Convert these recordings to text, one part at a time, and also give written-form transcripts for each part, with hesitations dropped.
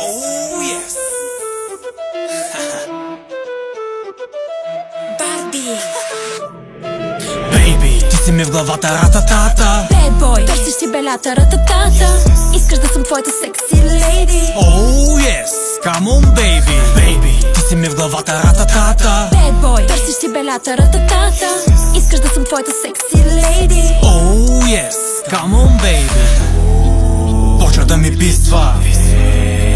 Oh yes. Барби. Baby, ти си ми в главата, рататата. Bad boy, търсиш си белята, рататата. Искаш да съм твоята секси лейди. Oh yes, come on baby. Baby, ти си ми в главата, рататата. Bad boy, търсиш си белята, рататата. Искаш да съм твоята секси лейди. Oh yes, come on baby. Почва да ми писва,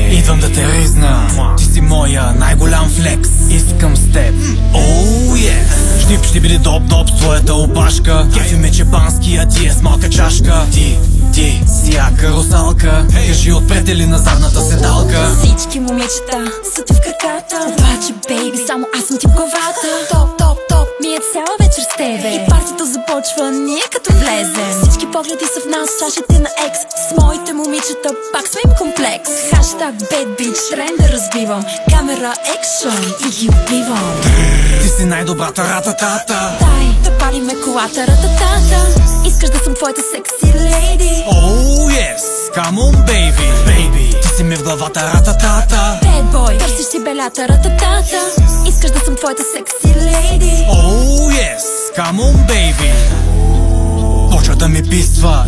идвам да те ризна. Ти си моя най-голям флекс, искам с теб. Oh yes. Шнип ще биде доп-доп с твоята опашка. Кефи ме чепанския, ти е с малка чашка. Ти си яка русалка. Кажи отпред или на задната седалка. Всички момичета са ти в краката. Обаче, бейби, само аз съм ти в главата. Топ, ми е цяла вечер с тебе. И партито започва, ние като влезем. Всички погледи са в нас, чашите на екс. С моите момичета пак сме им комплекс. Хаштаг bad bitch, тренда разбивам. Камера екшън и ги убивам. Ти си най-добрата, рататата. Дай да палиме колата, рататата. Искаш да съм твоята секси лейди. Oh yes, come on baby. Baby, ти си ми в главата, рататата. Bad boy, търсиш си белята, рататата. Искаш да съм твоята секси лейди. Oh yes, come on baby. Почва да ми писва,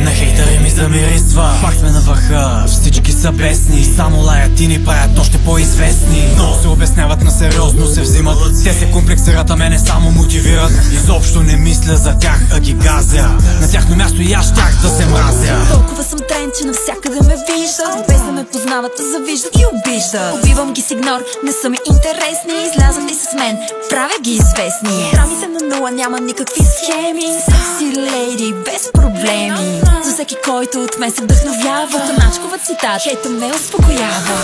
на хейтери ми замирисва. Пак сме на върха, всички са бесни. Само лаят и ни правят още по-известни. Много се обясняват, на сериозно се взимат. Те се комплексират, а мене само мотивират. Изобщо не мисля за тях, а ги газя. На тяхно място и аз щях да се мразя. Толкова съм трен, че навсякъде ме виждат. Без да ме познават, завиждат и обиждат. Убивам ги с игнор, не са ми интересни. Излязат ли с мен, правя ги известни. Рамите на нула, няма никакви схеми. Секси лейди, без проблеми. За всеки, който от мен се вдъхновява. Таначкова цитат, хейта ме успокоява.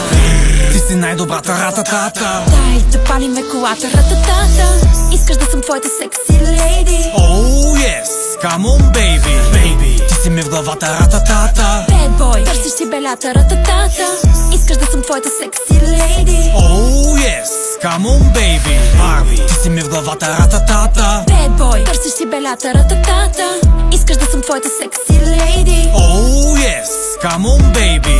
Ти си най-добрата, рататата. Дай да палиме колата, рататата. Искаш да съм твоята секси лейди. Oh yes, come on baby. Baby, ти си ми в главата, рататата. Bad boy, търсиш си белята, рататата. Искаш да съм твоята секси лейди. Oh yes, come on baby. Барби, ти си ми в главата, рататата. Bad boy, търсиш си белята, рататата. Искаш да съм твоята секси лейди. Oh yes, come on baby.